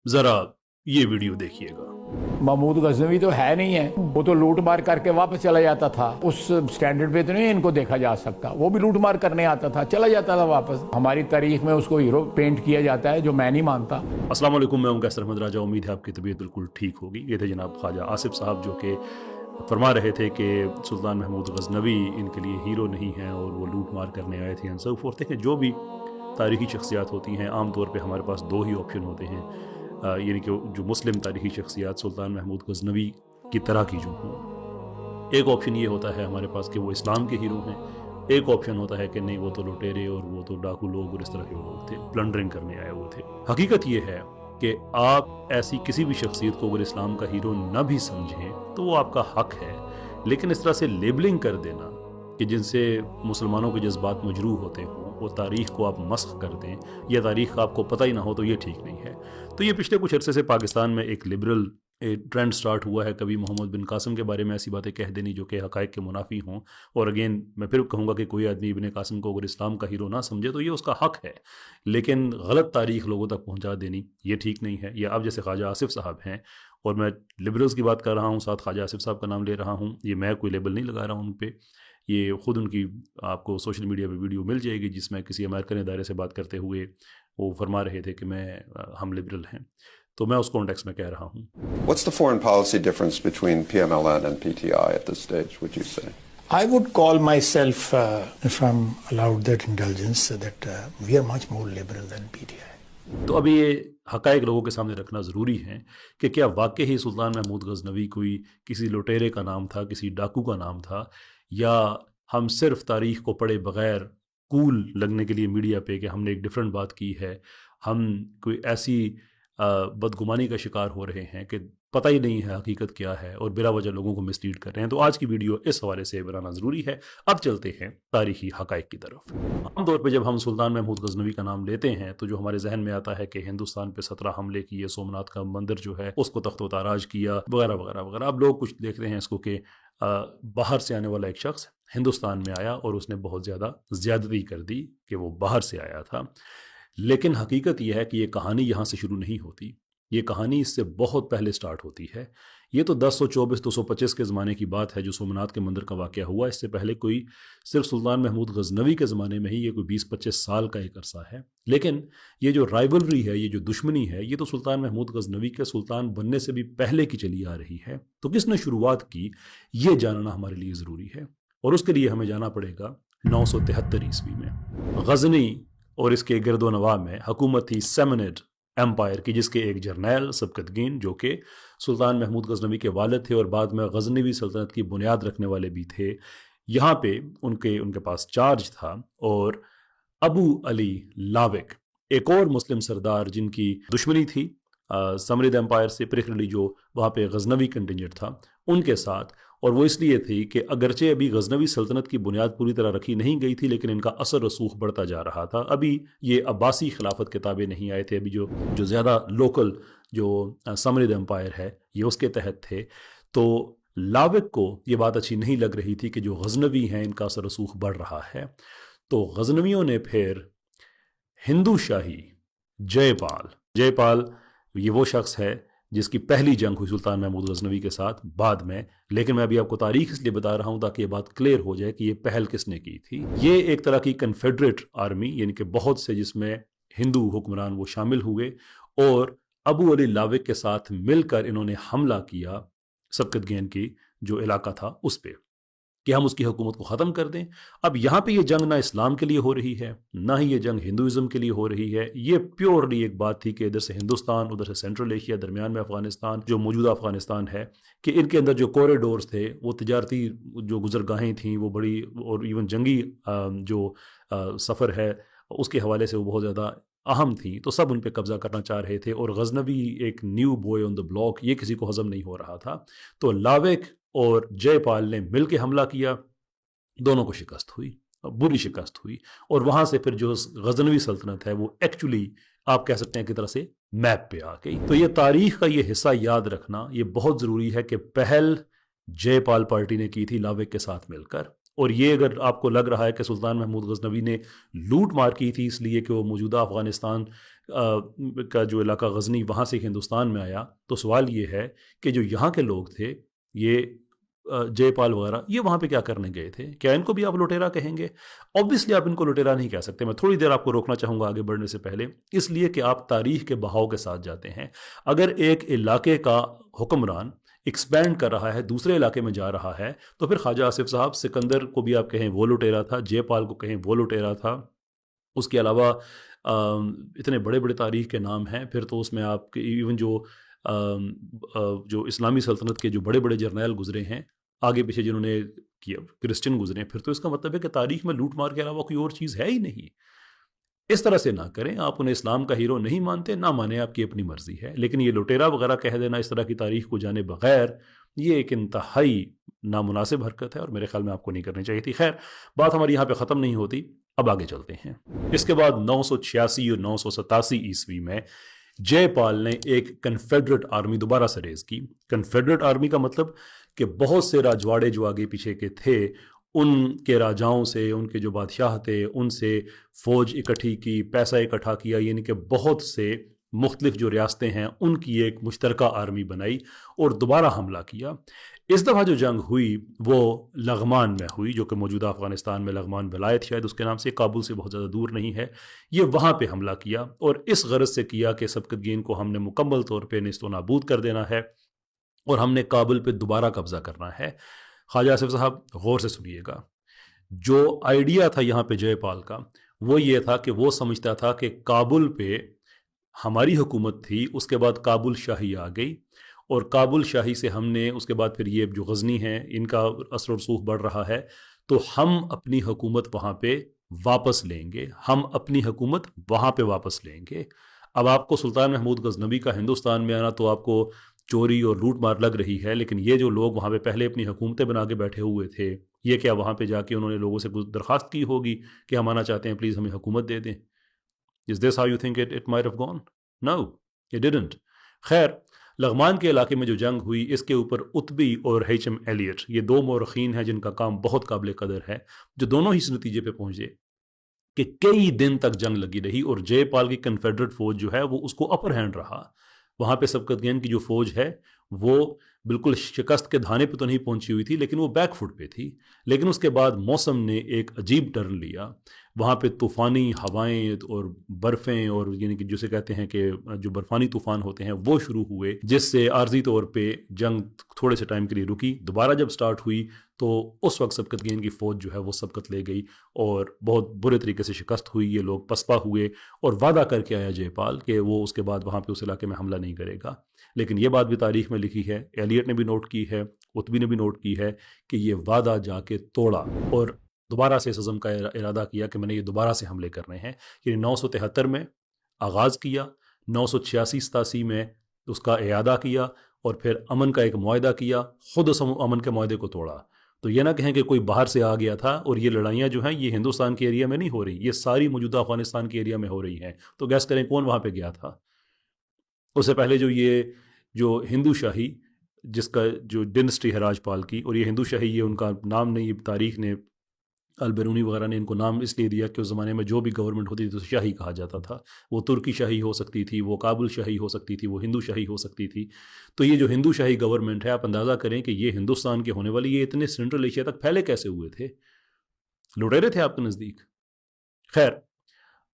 जरा ये वीडियो देखिएगा। महमूद गजनवी तो है नहीं है, वो तो लूट मार करके वापस चला जाता था। उस स्टैंडर्ड पे तो नहीं इनको देखा जा सकता। वो भी लूट मार करने आता था, चला जाता था वापस। हमारी तारीख में उसको हीरो पेंट किया जाता है, जो मैं नहीं मानता। अस्सलाम वालेकुम, मैं हूं कैसर अहमद राजा। उम्मीद है आपकी तबीयत बिल्कुल ठीक होगी। ये थे जनाब ख्वाजा आसिफ साहब, जो कि फरमा रहे थे कि सुल्तान महमूद गजनवी इनके लिए हीरो नहीं हैं और वो लूट मार करने आए थे एंड सो फोर्थ। देखिए, जो भी तारीखी शख्सियात होती हैं, आम तौर पे हमारे पास दो ही ऑप्शन होते हैं, यानी कि जो मुस्लिम तारीखी शख्सियात सुल्तान महमूद गजनवी की तरह की जो हों। एक ऑप्शन ये होता है हमारे पास कि वो इस्लाम के हीरो हैं। एक ऑप्शन होता है कि नहीं, वो तो लुटेरे और वो तो डाकू लोग और इस तरह के लोग थे, प्लंडरिंग करने आए हुए थे। हकीकत ये है कि आप ऐसी किसी भी शख्सियत को अगर इस्लाम का हीरो न भी समझें तो वो आपका हक है, लेकिन इस तरह से लेबलिंग कर देना कि जिनसे मुसलमानों के जज्बात मजरूह होते हों, वो तारीख़ को आप मस्ख कर दें या तारीख़ का आपको पता ही ना हो, तो ये ठीक नहीं है। तो ये पिछले कुछ अरसे से पाकिस्तान में एक लिबरल ट्रेंड स्टार्ट हुआ है। कभी मोहम्मद बिन कासिम के बारे में ऐसी बातें कह देनी जो कि हक़ाइक़ के मुनाफी हों। और अगेन मैं फिर कहूँगा कि कोई आदमी इब्ने कासिम को अगर इस्लाम का हीरो ना समझे तो ये उसका हक़ है, लेकिन गलत तारीख़ लोगों तक पहुँचा देनी ये ठीक नहीं है। या अब जैसे ख्वाजा आसिफ साहब हैं, और मैं लिबरल्स की बात कर रहा हूँ, साथ ख्वाजा आसिफ साहब का नाम ले रहा हूँ, ये मैं कोई लेबल नहीं लगा रहा हूँ उन पर। ये ख़ुद उनकी आपको सोशल मीडिया पे वीडियो मिल जाएगी जिसमें किसी अमेरिकन इदारे से बात करते हुए वो फरमा रहे थे कि हम लिबरल हैं। तो मैं उस कॉन्टेक्स्ट में कह रहा हूँ। What's the foreign policy difference between PMLN and PTI at this stage, would you say? I would call myself, if I'm allowed that indulgence, that we are much more liberal than PTI. तो अभी ये हक़ाइक़ लोगों के सामने रखना ज़रूरी है कि क्या वाकई ही सुल्तान महमूद गजनवी कोई किसी लुटेरे का नाम था, किसी डाकू का नाम था, या हम सिर्फ तारीख़ को पढ़े बग़ैर कूल लगने के लिए मीडिया पे कि हमने एक डिफरेंट बात की है, हम कोई ऐसी बदगुमानी का शिकार हो रहे हैं कि पता ही नहीं है हकीकत क्या है और बिला वजह लोगों को मिसलीड कर रहे हैं। तो आज की वीडियो इस हवाले से बनाना ज़रूरी है। अब चलते हैं तारीखी हक़ाइक़ की तरफ। आमतौर पे जब हम सुल्तान महमूद गजनवी का नाम लेते हैं तो जो हमारे जहन में आता है कि हिंदुस्तान पे 17 हमले किए, सोमनाथ का मंदिर जो है उसको तख्तो ताराज किया, वगैरह वगैरह वगैरह। अब लोग कुछ देख रहे हैं इसको कि बाहर से आने वाला एक शख्स हिंदुस्तान में आया और उसने बहुत ज़्यादा ज़्यादती कर दी कि वो बाहर से आया था। लेकिन हकीकत यह है कि ये कहानी यहाँ से शुरू नहीं होती, ये कहानी इससे बहुत पहले स्टार्ट होती है। ये तो 1024-225 के ज़माने की बात है जो सोमनाथ के मंदिर का वाक़या हुआ। इससे पहले कोई सिर्फ सुल्तान महमूद गजनवी के ज़माने में ही ये कोई 20-25 साल का एक अरसा है। लेकिन ये जो राइवलरी है, ये जो दुश्मनी है, ये तो सुल्तान महमूद गजनवी के सुल्तान बनने से भी पहले की चली आ रही है। तो किसने शुरुआत की, ये जानना हमारे लिए ज़रूरी है, और उसके लिए हमें जाना पड़ेगा 973 ईस्वी में। गजनी और इसके गिरदो नवा में हुकूमत थी सेमनिड एम्पायर की, जिसके एक जर्नैल सबकतगीन जो कि सुल्तान महमूद गजनवी के वालिद थे और बाद में गजनवी सल्तनत की बुनियाद रखने वाले भी थे। यहाँ पे उनके पास चार्ज था। और अबू अली लाविक, एक और मुस्लिम सरदार जिनकी दुश्मनी थी समरिद एम्पायर से, प्रिकली जो वहाँ पे गजनवी कंटिंजेंट था उनके साथ। और वो इसलिए थी कि अगरचे अभी गजनवी सल्तनत की बुनियाद पूरी तरह रखी नहीं गई थी, लेकिन इनका असर रसूख बढ़ता जा रहा था। अभी ये अब्बासी खिलाफत के ताबे नहीं आए थे, अभी जो ज़्यादा लोकल जो समरिद एम्पायर है ये उसके तहत थे। तो लाविक को ये बात अच्छी नहीं लग रही थी कि जो गजनवी हैं इनका असर रसूख बढ़ रहा है। तो गजनवियों ने फिर हिंदू शाही जयपाल ये वो शख्स है जिसकी पहली जंग हुई सुल्तान महमूद गजनवी के साथ बाद में। लेकिन मैं अभी आपको तारीख इसलिए बता रहा हूं ताकि ये बात क्लियर हो जाए कि ये पहल किसने की थी। ये एक तरह की कन्फेडरेट आर्मी, यानी कि बहुत से जिसमें हिंदू हुक्मरान वो शामिल हुए, और अबू अली लाविक के साथ मिलकर इन्होंने हमला किया सबकतगीन की जो इलाका था उस पर, कि हम उसकी हुकूमत को ख़त्म कर दें। अब यहाँ पे ये जंग ना इस्लाम के लिए हो रही है, ना ही ये जंग हिंदुज़म के लिए हो रही है। ये प्योरली एक बात थी कि इधर से हिंदुस्तान, उधर से सेंट्रल एशिया, दरमियान में अफ़गानिस्तान, जो मौजूदा अफ़गानिस्तान है, कि इनके अंदर जो कॉरिडोर्स थे, वो तिजारती जो गुजरगाहें थीं वो बड़ी, और इवन जंगी जो सफ़र है उसके हवाले से वो बहुत ज़्यादा अहम थी। तो सब उन पर कब्ज़ा करना चाह रहे थे, और गजनवी एक new boy on the block, ये किसी को हज़म नहीं हो रहा था। तो लाविक और जयपाल ने मिलकर हमला किया, दोनों को शिकस्त हुई, बुरी शिकस्त हुई। और वहाँ से फिर जो गजनवी सल्तनत है वो एक्चुअली आप कह सकते हैं कि तरह से मैप पे आ गई। तो ये तारीख का ये हिस्सा याद रखना ये बहुत ज़रूरी है कि पहल जयपाल पार्टी ने की थी लाविक के साथ मिलकर। और ये अगर आपको लग रहा है कि सुल्तान महमूद गजनवी ने लूट मार की थी इसलिए कि वो मौजूदा अफ़गानिस्तान का जो इलाका गजनी, वहाँ से हिंदुस्तान में आया, तो सवाल ये है कि जो यहाँ के लोग थे, ये जयपाल वगैरह, ये वहाँ पे क्या करने गए थे? क्या इनको भी आप लुटेरा कहेंगे? ऑब्वियसली आप इनको लुटेरा नहीं कह सकते। मैं थोड़ी देर आपको रोकना चाहूँगा आगे बढ़ने से पहले, इसलिए कि आप तारीख के बहाव के साथ जाते हैं। अगर एक इलाके का हुक्मरान एक्सपैंड कर रहा है, दूसरे इलाके में जा रहा है, तो फिर ख्वाजा आसिफ साहब, सिकंदर को भी आप कहें वो लुटेरा था, जयपाल को कहें वो लुटेरा था। उसके अलावा इतने बड़े बड़े तारीख के नाम हैं, फिर तो उसमें आपके इवन जो इस्लामी सल्तनत के जो बड़े बड़े जर्नैल गुजरे हैं आगे पीछे, जिन्होंने किया, क्रिश्चियन गुजरे हैं, फिर तो इसका मतलब है कि तारीख में लूट मार के अलावा कोई और चीज़ है ही नहीं। इस तरह से ना करें। आप उन्हें इस्लाम का हीरो नहीं मानते, ना माने, आपकी अपनी मर्जी है, लेकिन ये लुटेरा वगैरह कह देना इस तरह की तारीख को जाने बगैर, ये एक इंतहाई नामुनासिब हरकत है और मेरे ख्याल में आपको नहीं करनी चाहिए थी। खैर, बात हमारी यहाँ पे ख़त्म नहीं होती, अब आगे चलते हैं। इसके बाद 986 और 987 ईस्वी में जयपाल ने एक कन्फेडरेट आर्मी दोबारा से रेज की। कन्फेडरेट आर्मी का मतलब कि बहुत से राजवाड़े जो आगे पीछे के थे, उनके राजाओं से, उनके जो बादशाह थे, उनसे फ़ौज इकट्ठी की, पैसा इकट्ठा किया, यानी कि बहुत से मुख्तलिफ जो रियासतें हैं उनकी एक मुश्तरका आर्मी बनाई और दोबारा हमला किया। इस दफ़ा जो जंग हुई वो लग़मान में हुई, जो कि मौजूदा अफ़गानिस्तान में लग़मान वलायत शायद उसके नाम से, काबुल से बहुत ज़्यादा दूर नहीं है। ये वहाँ पे हमला किया और इस गरज से किया कि सबकतगीन को हमने मुकम्मल तौर पे नेस्तो नाबूद कर देना है और हमने काबुल पे दोबारा कब्ज़ा करना है। ख्वाजा आसिफ साहब गौर से सुनिएगा, जो आइडिया था यहाँ पे जयपाल का, वो ये था कि वो समझता था कि काबुल पे हमारी हुकूमत थी, उसके बाद काबुल शाही आ गई और काबुल शाही से हमने उसके बाद फिर ये जो गज़नी हैं इनका असर रसूख बढ़ रहा है, तो हम अपनी हुकूमत वहाँ पे वापस लेंगे, हम अपनी हुकूमत वहाँ पे वापस लेंगे। अब आपको सुल्तान महमूद गज़नवी का हिंदुस्तान में आना तो आपको चोरी और लूट मार लग रही है, लेकिन ये जो लोग वहाँ पे पहले अपनी हुकूमतें बना के बैठे हुए थे, ये क्या वहाँ पे जाके उन्होंने लोगों से कुछ दरख्वास्त की होगी कि हम आना चाहते हैं, प्लीज़ हमें हुकूमत दे दें? Is this how you think it might have gone? No, it didn't. खैर, लग़मान के इलाके में जो जंग हुई, इसके ऊपर उत्बी और H.M. एलियट, ये दो मौरख़ीन हैं जिनका काम बहुत काबिल कदर है, जो दोनों ही इस नतीजे पे पहुंचे कि कई दिन तक जंग लगी रही और जयपाल की कन्फेडरेट फ़ौज जो है वो उसको अपर हैंड रहा। वहाँ पे सबकतगीन की जो फ़ौज है वो बिल्कुल शिकस्त के धाने पे तो नहीं पहुंची हुई थी, लेकिन वो बैकफुट पे थी। लेकिन उसके बाद मौसम ने एक अजीब टर्न लिया, वहाँ पे तूफ़ानी हवाएं और बर्फ़ें और यानी कि जिसे कहते हैं कि जो बर्फ़ानी तूफ़ान होते हैं वो शुरू हुए, जिससे आर्जी तौर पे जंग थोड़े से टाइम के लिए रुकी। दोबारा जब स्टार्ट हुई तो उस वक्त सबकतगीन की फ़ौज जो है वो सबकत ले गई और बहुत बुरे तरीके से शिकस्त हुई। ये लोग पसपा हुए और वादा करके आया जयपाल कि वो उसके बाद वहाँ पे उस इलाके में हमला नहीं करेगा। लेकिन ये बात भी तारीख में लिखी है, एलियट ने भी नोट की है, उत्बी ने भी नोट की है कि ये वादा जाके तोड़ा और दोबारा से इस अज़म का इरादा किया कि मैंने ये दोबारा से हमले करने हैं। यानी 973 में आगाज़ किया, 986-87 में उसका इयादा किया और फिर अमन का एक मुआहदा किया, ख़ुद उस अमन के मुआहदे को तोड़ा। तो ये ना कहें कि कोई बाहर से आ गया था और ये लड़ाइयाँ जो हैं ये हिंदुस्तान के एरिया में नहीं हो रही, ये सारी मौजूदा अफ़गानिस्तान के एरिया में हो रही हैं। तो गैस करें कौन वहाँ पर गया था? उससे पहले जो हिंदू शाही, जिसका जो डिनेस्टी है राजपाल की, और ये हिंदू शाही, ये उनका नाम नहीं, ये तारीख ने, अल-बिरूनी वगैरह ने इनको नाम इसलिए दिया कि उस ज़माने में जो भी गवर्नमेंट होती थी तो शाही कहा जाता था। वो तुर्की शाही हो सकती थी, वो काबुल शाही हो सकती थी, वो हिंदू शाही हो सकती थी। तो ये जो हिंदू शाही गवर्नमेंट है, आप अंदाज़ा करें कि ये हिंदुस्तान के होने वाली, ये इतने सेंट्रल एशिया तक फैले कैसे हुए थे? लुटेरे थे आपके नज़दीक। खैर,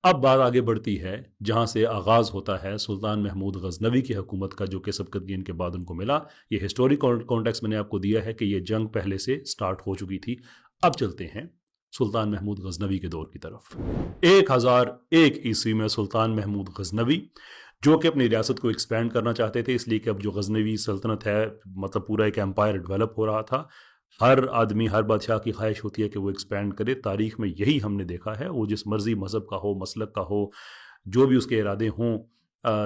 अब बात आगे बढ़ती है जहाँ से आगाज़ होता है सुल्तान महमूद गज़नवी की हुकूमत का, जो कि सबकतगीन के बाद उनको मिला। ये हिस्टोरिक कॉन्टेक्स्ट मैंने आपको दिया है कि ये जंग पहले से स्टार्ट हो चुकी थी। अब चलते हैं सुल्तान महमूद गज़नवी के दौर की तरफ। 1001 ईस्वी में सुल्तान महमूद गज़नवी, जो कि अपनी रियासत को एक्सपेंड करना चाहते थे, इसलिए कि अब जो गज़नवी सल्तनत है, मतलब पूरा एक एम्पायर डेवलप हो रहा था। हर आदमी, हर बादशाह की ख्वाहिश होती है कि वो एक्सपेंड करे। तारीख में यही हमने देखा है। वो जिस मर्जी मज़हब का हो, मसलक का हो, जो भी उसके इरादे हों,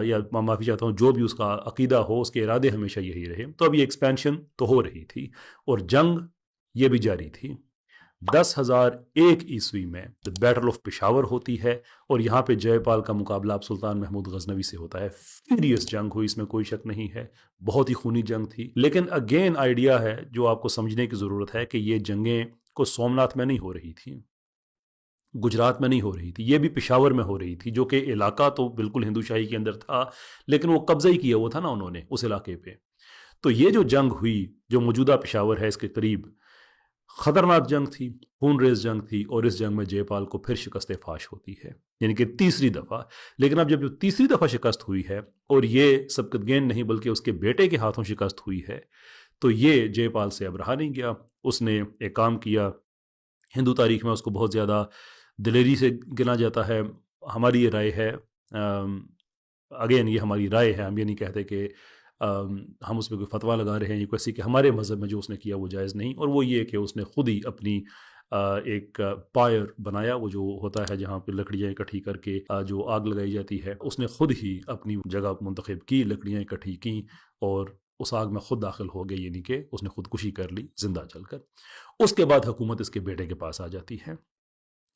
या माफ़ी चाहता हूँ, जो भी उसका अकीदा हो, उसके इरादे हमेशा यही रहे। तो अब ये एक्सपेंशन तो हो रही थी और जंग ये भी जारी थी। 10,001 ईस्वी में द बैटल ऑफ पेशावर होती है और यहाँ पे जयपाल का मुकाबला अब सुल्तान महमूद गज़नवी से होता है। फीरियस जंग हुई, इसमें कोई शक नहीं है, बहुत ही खूनी जंग थी। लेकिन अगेन आइडिया है जो आपको समझने की ज़रूरत है कि ये जंगें को सोमनाथ में नहीं हो रही थी, गुजरात में नहीं हो रही थी, ये भी पेशावर में हो रही थी, जो कि इलाका तो बिल्कुल हिंदूशाही के अंदर था, लेकिन वो कब्जा ही किया हुआ था ना उन्होंने उस इलाके पे। तो ये जो जंग हुई, जो मौजूदा पेशावर है इसके करीब, खतरनाक जंग थी, खून रेज जंग थी, और इस जंग में जयपाल को फिर शिकस्त फाश होती है, यानी कि तीसरी दफ़ा। लेकिन अब जब जो तीसरी दफ़ा शिकस्त हुई है, और ये सबकतगैन नहीं बल्कि उसके बेटे के हाथों शिकस्त हुई है, तो ये जयपाल से अब रहा नहीं गया। उसने एक काम किया, हिंदू तारीख में उसको बहुत ज़्यादा दिलेरी से गिना जाता है। हमारी ये राय है, अगेन ये हमारी राय है, हम ये नहीं कहते कि हम उस पर कोई फतवा लगा रहे हैं, ये कैसी कि हमारे मज़हब में जो उसने किया वो जायज़ नहीं। और वो ये कि उसने ख़ुद ही अपनी एक पायर बनाया, वो जो होता है जहाँ पे लकड़ियाँ इकट्ठी करके जो आग लगाई जाती है, उसने ख़ुद ही अपनी जगह मुंतखब की, लकड़ियाँ इकट्ठी की और उस आग में ख़ुद दाखिल हो गई, यानी कि उसने ख़ुदकुशी कर ली जिंदा जलकर। उसके बाद हुकूमत इसके बेटे के पास आ जाती है,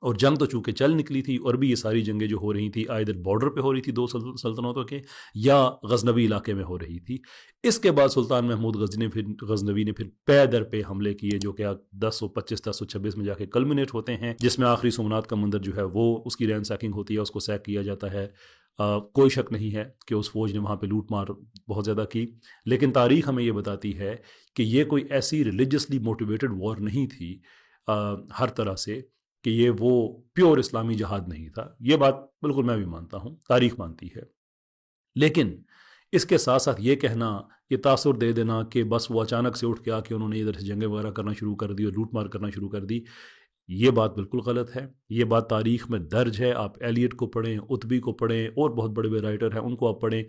और जंग तो चूँकि चल निकली थी, और भी ये सारी जंगें जो हो रही थी आइदर बॉर्डर पे हो रही थी दो सल्तनतों के, या गजनवी इलाके में हो रही थी। इसके बाद सुल्तान महमूद गजनवी ने फिर पै दर पे हमले किए, जो कि 1025 1026 में जाके कल्मिनेट होते हैं, जिसमें आखिरी सोमनाथ का मंदिर जो है वो उसकी रैनसैकिंग होती है, उसको सैक किया जाता है। कोई शक नहीं है कि उस फौज ने वहाँ पे लूट मार बहुत ज़्यादा की, लेकिन तारीख़ हमें ये बताती है कि ये कोई ऐसी रिलीजियसली मोटिवेटेड वॉर नहीं थी हर तरह से, कि ये वो प्योर इस्लामी जहाद नहीं था। ये बात बिल्कुल मैं भी मानता हूँ, तारीख़ मानती है। लेकिन इसके साथ साथ ये कहना, ये तासुर दे देना कि बस वो अचानक से उठ के आके उन्होंने इधर से जंगें वगैरह करना शुरू कर दी और लूट मार करना शुरू कर दी, ये बात बिल्कुल गलत है। ये बात तारीख़ में दर्ज है। आप एलियट को पढ़ें, उत्बी को पढ़ें, और बहुत बड़े बड़े राइटर हैं उनको आप पढ़ें,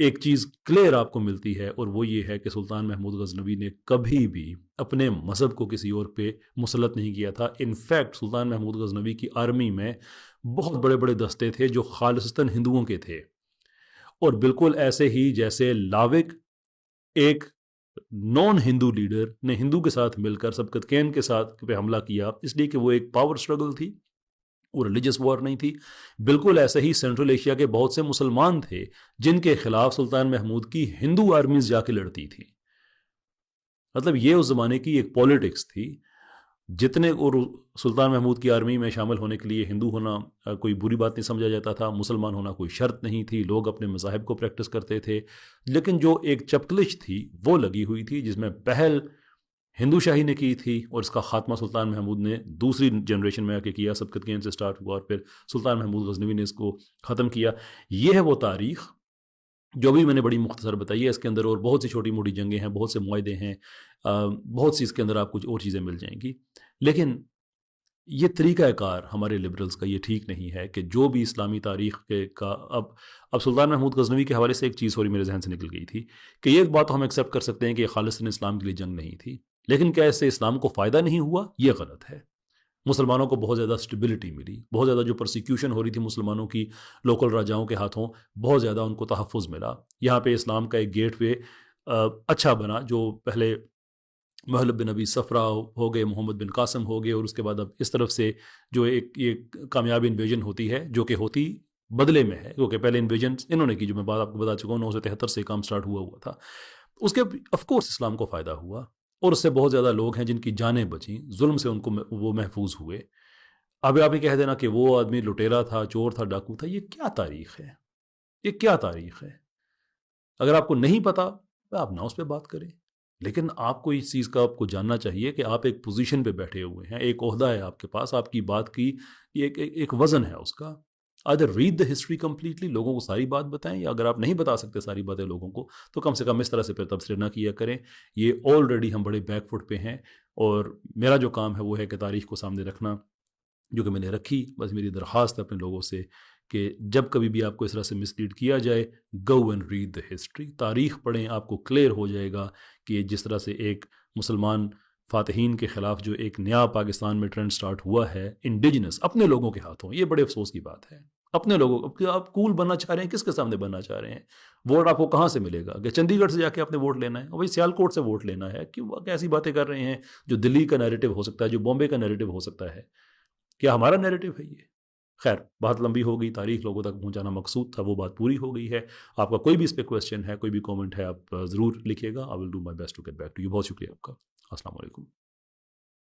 एक चीज़ क्लियर आपको मिलती है, और वो ये है कि सुल्तान महमूद गजनवी ने कभी भी अपने मज़हब को किसी और पे मुसलत नहीं किया था। इनफैक्ट सुल्तान महमूद गजनवी की आर्मी में बहुत बड़े बड़े दस्ते थे जो खालिस्तन हिंदुओं के थे, और बिल्कुल ऐसे ही जैसे लाविक एक नॉन हिंदू लीडर ने हिंदू के साथ मिलकर सबकतगैन के साथ पे हमला किया, इसलिए कि वो एक पावर स्ट्रगल थी, वो रिलीजियस वॉर नहीं थी। बिल्कुल ऐसे ही सेंट्रल एशिया के बहुत से मुसलमान थे जिनके खिलाफ सुल्तान महमूद की हिंदू आर्मीज जाके लड़ती थी। मतलब ये उस ज़माने की एक पॉलिटिक्स थी। जितने, और सुल्तान महमूद की आर्मी में शामिल होने के लिए हिंदू होना कोई बुरी बात नहीं समझा जाता था, मुसलमान होना कोई शर्त नहीं थी, लोग अपने मज़ाहिब को प्रैक्टिस करते थे। लेकिन जो एक चपकलिश थी वो लगी हुई थी, जिसमें पहल हिंदू शाही ने की थी, और इसका खात्मा सुल्तान महमूद ने दूसरी जनरेशन में आके किया। सबकतगैन से स्टार्ट हुआ और फिर सुल्तान महमूद गजनवी ने इसको ख़त्म किया। ये है वो तारीख़ जो भी मैंने बड़ी मुख्तसर बताई है। इसके अंदर और बहुत सी छोटी मोटी जंगें हैं, बहुत से मुआहदे हैं, बहुत सी इसके अंदर आपको और चीज़ें मिल जाएंगी। लेकिन ये तरीक़ाकार हमारे लिबरल्स का ये ठीक नहीं है कि जो भी इस्लामी तारीख़ के का अब सुल्तान महमूद गजनवी के हवाले से एक चीज़ और मेरे जहन से निकल गई थी कि ये बात तो हम एक्सेप्ट कर सकते हैं कि खालिस्तान इस्लाम के लिए जंग नहीं थी, लेकिन क्या इससे इस्लाम को फ़ायदा नहीं हुआ? ये गलत है। मुसलमानों को बहुत ज़्यादा स्टेबिलिटी मिली, बहुत ज़्यादा जो परसिक्यूशन हो रही थी मुसलमानों की लोकल राजाओं के हाथों, बहुत ज़्यादा उनको तहफ़्फ़ुज़ मिला। यहाँ पे इस्लाम का एक गेटवे अच्छा बना, जो पहले महलब बिन नबी सफ़रा हो गए, मोहम्मद बिन कासिम हो गए, और उसके बाद अब इस तरफ से जो एक ये कामयाब इन्वेजन होती है, जो कि होती बदले में है, क्योंकि पहले इन्वेजन इन्होंने की, जो मैं बात आपको बता चुका हूँ, 973 से काम स्टार्ट हुआ था। उसके ऑफकोर्स इस्लाम को फ़ायदा हुआ, और उससे बहुत ज़्यादा लोग हैं जिनकी जानें बचीं, जुल्म से उनको वो महफूज हुए। अब आप ही कह देना कि वो आदमी लुटेरा था, चोर था, डाकू था, ये क्या तारीख़ है? ये क्या तारीख़ है? अगर आपको नहीं पता आप ना उस पर बात करें, लेकिन आपको इस चीज़ का आपको जानना चाहिए कि आप एक पोजीशन पे बैठे हुए हैं, एक ओहदा है आपके पास, आपकी बात की एक वज़न है उसका। Either read the history completely, लोगों को सारी बात बताएं, या अगर आप नहीं बता सकते सारी बातें लोगों को, तो कम से कम इस तरह से फिर तबसरे ना किया करें। ये ऑलरेडी हम बड़े बैकफुट पे हैं, और मेरा जो काम है वो है कि तारीख़ को सामने रखना, जो कि मैंने रखी। बस मेरी दरख्वास्त है अपने लोगों से कि जब कभी भी आपको इस तरह से मिसलीड किया जाए, go and read the history, तारीख़ पढ़ें, आपको क्लियर हो जाएगा कि जिस तरह से एक मुसलमान फ़ातहीन के ख़िलाफ़ जो एक नया पाकिस्तान में ट्रेंड स्टार्ट हुआ है, इंडिजिनस अपने लोगों के हाथों, ये बड़े अफसोस की बात है। अपने लोगों, आप कूल बनना चाह रहे हैं, किसके सामने बनना चाह रहे हैं? वोट आपको कहाँ से मिलेगा? कि चंडीगढ़ से जाके आपने वोट लेना है, और भाई सियालकोट से वोट लेना है? क्यों कैसी बातें कर रहे हैं? जो दिल्ली का नैरेटिव हो सकता है, जो बॉम्बे का नैरेटिव हो सकता है, क्या हमारा नैरेटिव है ये? खैर, बात लंबी हो गई, तारीख़ लोगों तक पहुंचाना मकसूद था, वो बात पूरी हो गई है। आपका कोई भी इस पर क्वेश्चन है, कोई भी कमेंट है, आप ज़रूर लिखिएगा। I will do my best to get back to you. बहुत शुक्रिया आपका। अस्सलाम वालेकुम।